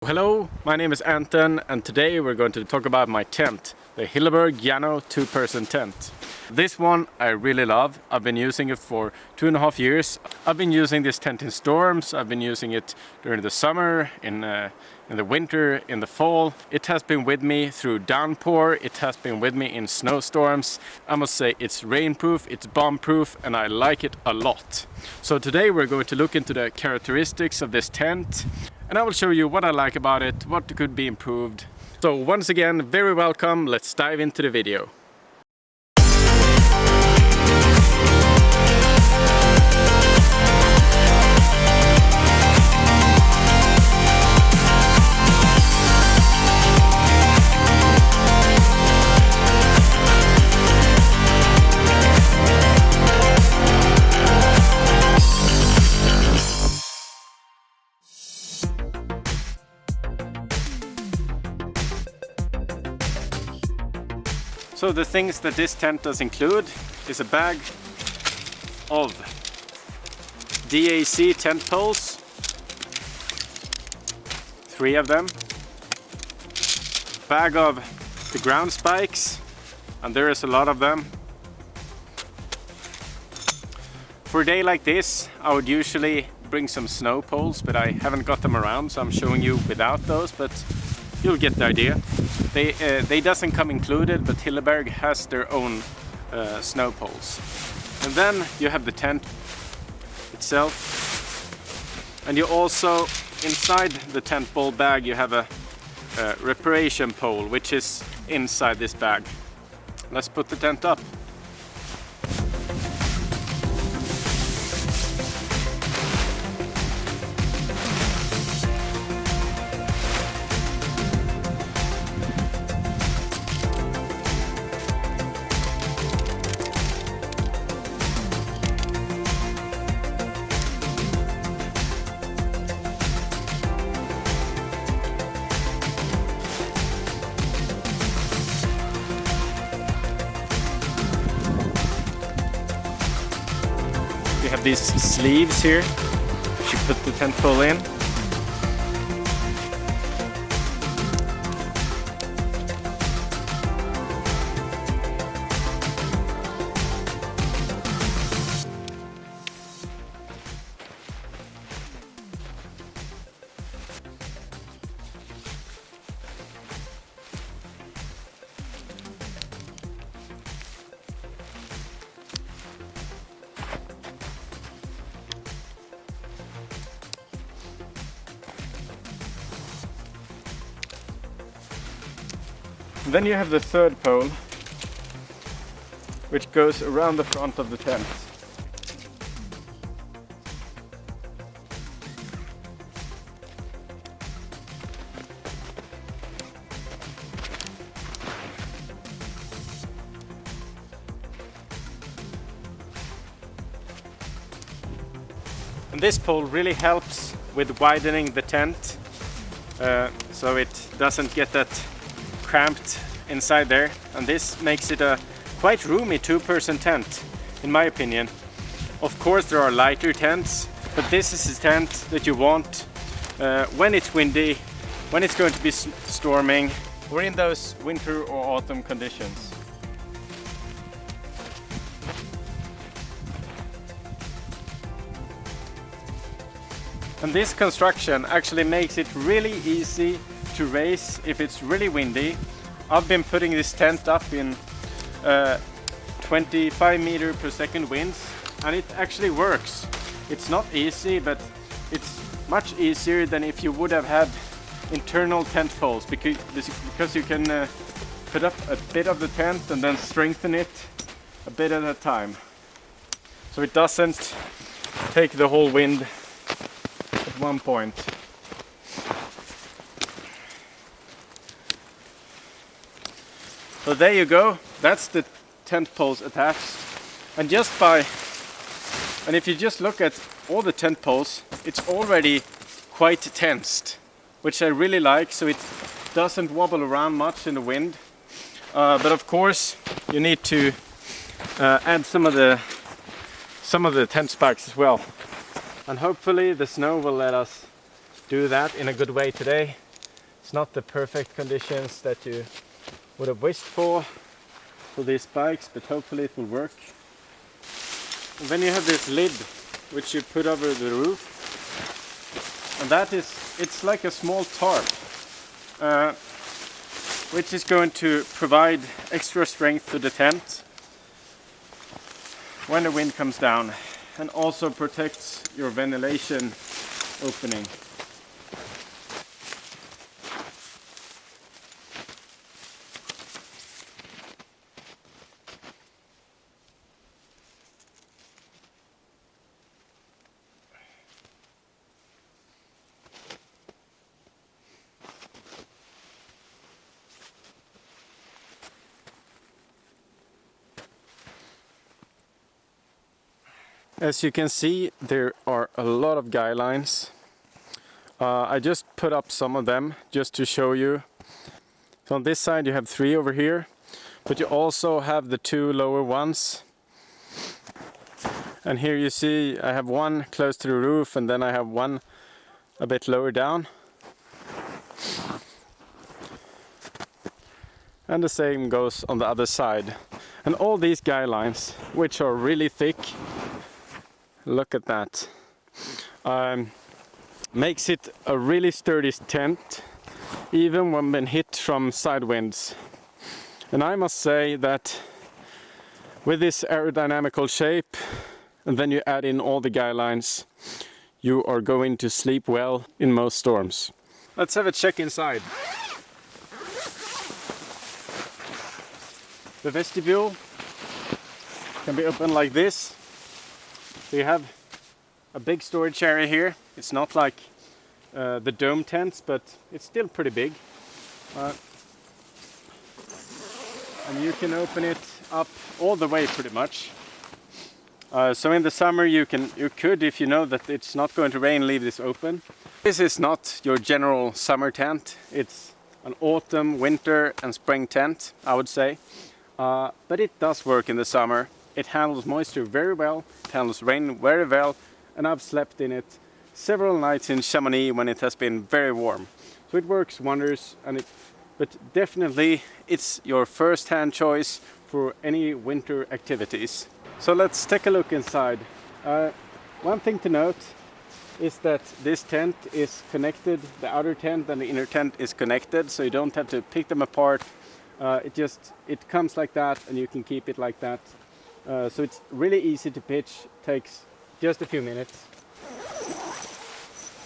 Hello, my name is Anton and today we're going to talk about my tent, the Hilleberg Jannu 2-person tent. This one I really love. I've been using it for 2.5 years. I've been using this tent in storms, I've been using it during the summer, in the winter, in the fall. It has been with me through downpour, it has been with me in snowstorms. I must say it's rainproof, it's bomb-proof, and I like it a lot. So today we're going to look into the characteristics of this tent, and I will show you what I like about it, what could be improved. So once again, very welcome, let's dive into the video. So the things that this tent does include is a bag of DAC tent poles, 3 of them, bag of the ground spikes, and there is a lot of them. For a day like this I would usually bring some snow poles, but I haven't got them around, so I'm showing you without those, but you'll get the idea. They doesn't come included, but Hilleberg has their own snow poles. And then you have the tent itself, and you also, inside the tent pole bag, you have a reparation pole, which is inside this bag. Let's put the tent up. You have these sleeves here, which you put the tent pole in. Then you have the third pole, which goes around the front of the tent. And this pole really helps with widening the tent, so it doesn't get that cramped inside there, and this makes it a quite roomy 2-person tent, in my opinion. Of course there are lighter tents, but this is a tent that you want when it's windy, when it's going to be storming, or in those winter or autumn conditions. And this construction actually makes it really easy to raise if it's really windy. I've been putting this tent up in 25 meter per second winds, and it actually works. It's not easy, but it's much easier than if you would have had internal tent poles, because you can put up a bit of the tent and then strengthen it a bit at a time, so it doesn't take the whole wind at one point. So there you go, that's the tent poles attached. And if you just look at all the tent poles, it's already quite tensed, which I really like, so it doesn't wobble around much in the wind. But of course you need to add some of the tent spikes as well. And hopefully the snow will let us do that in a good way today. It's not the perfect conditions that you would have wished for these bikes, but hopefully it will work. And then you have this lid which you put over the roof, and it's like a small tarp, which is going to provide extra strength to the tent when the wind comes down, and also protects your ventilation opening. As you can see, there are a lot of guy lines. I just put up some of them just to show you. So on this side you have 3 over here, but you also have the 2 lower ones. And here you see I have one close to the roof, and then I have one a bit lower down. And the same goes on the other side. And all these guy lines, which are really thick, look at that, makes it a really sturdy tent, even when been hit from side winds. And I must say that with this aerodynamical shape, and then you add in all the guy lines, you are going to sleep well in most storms. Let's have a check inside. The vestibule can be opened like this. So you have a big storage area here. It's not like the dome tents, but it's still pretty big. And you can open it up all the way pretty much. So in the summer you could, if you know that it's not going to rain, leave this open. This is not your general summer tent. It's an autumn, winter and spring tent, I would say. But it does work in the summer. It handles moisture very well, it handles rain very well, and I've slept in it several nights in Chamonix when it has been very warm. So it works wonders, but definitely it's your first-hand choice for any winter activities. So let's take a look inside. One thing to note is that this tent is connected, the outer tent and the inner tent is connected, so you don't have to pick them apart. It comes like that, and you can keep it like that. So it's really easy to pitch, takes just a few minutes.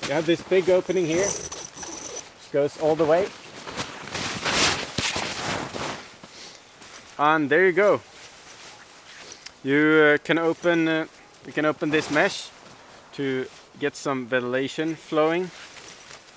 You have this big opening here, which goes all the way. And there you go. You can open this mesh to get some ventilation flowing.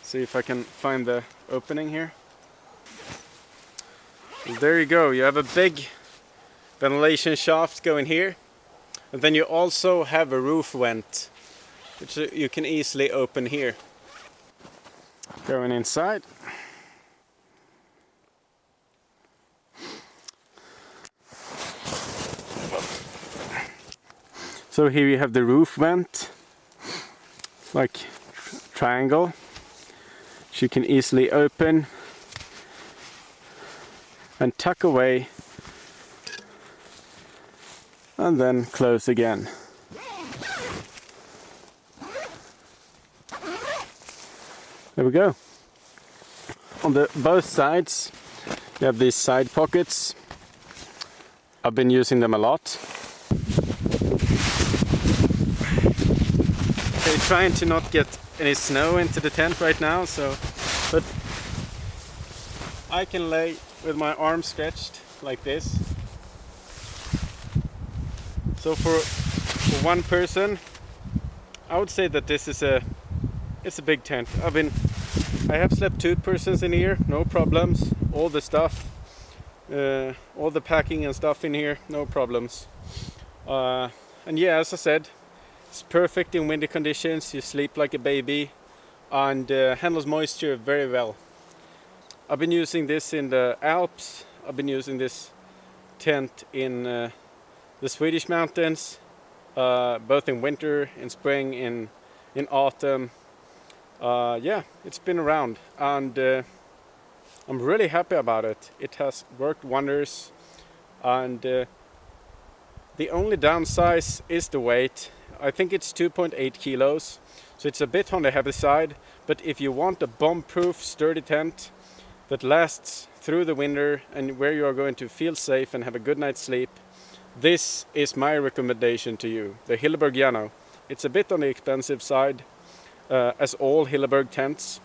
See if I can find the opening here. And there you go. You have a big ventilation shaft going here, and then you also have a roof vent, which you can easily open here. Going inside. So here you have the roof vent, like triangle, which you can easily open and tuck away, and then close again. There we go. On both sides you have these side pockets. I've been using them a lot. Okay, trying to not get any snow into the tent right now, but I can lay with my arms stretched like this. So for one person, I would say that this is it's a big tent. I have slept 2 persons in here, no problems. All the stuff, all the packing and stuff in here, no problems. And yeah, as I said, it's perfect in windy conditions. You sleep like a baby, and handles moisture very well. I've been using this in the Alps. I've been using this tent in the Swedish mountains, both in winter, in spring, in autumn. Yeah, it's been around, and I'm really happy about it. It has worked wonders, and the only downside is the weight. I think it's 2.8 kilos, so it's a bit on the heavy side, but if you want a bomb-proof sturdy tent that lasts through the winter and where you are going to feel safe and have a good night's sleep, this is my recommendation to you, the Hilleberg Jannu. It's a bit on the expensive side, as all Hilleberg tents.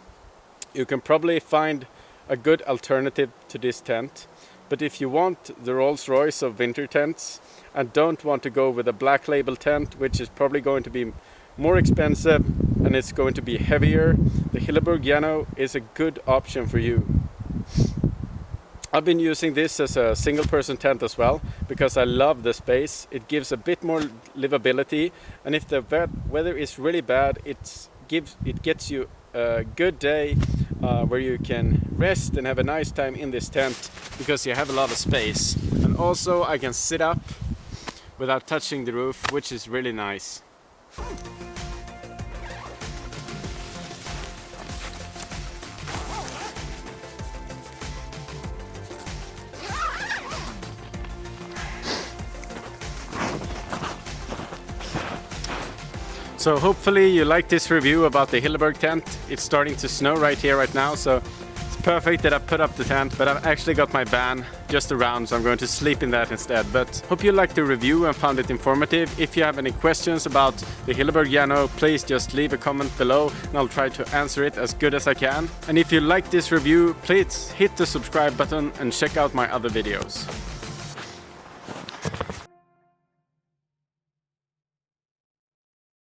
You can probably find a good alternative to this tent, but if you want the Rolls-Royce of winter tents and don't want to go with a black label tent, which is probably going to be more expensive and it's going to be heavier, the Hilleberg Jannu is a good option for you. I've been using this as a single person tent as well because I love the space. It gives a bit more livability, and if the weather is really bad, it gets you a good day where you can rest and have a nice time in this tent because you have a lot of space. And also I can sit up without touching the roof, which is really nice. So hopefully you like this review about the Hilleberg tent. It's starting to snow right here right now, so it's perfect that I put up the tent, but I've actually got my van just around, so I'm going to sleep in that instead. But hope you liked the review and found it informative. If you have any questions about the Hilleberg Jannu, please just leave a comment below and I'll try to answer it as good as I can. And if you like this review, please hit the subscribe button and check out my other videos.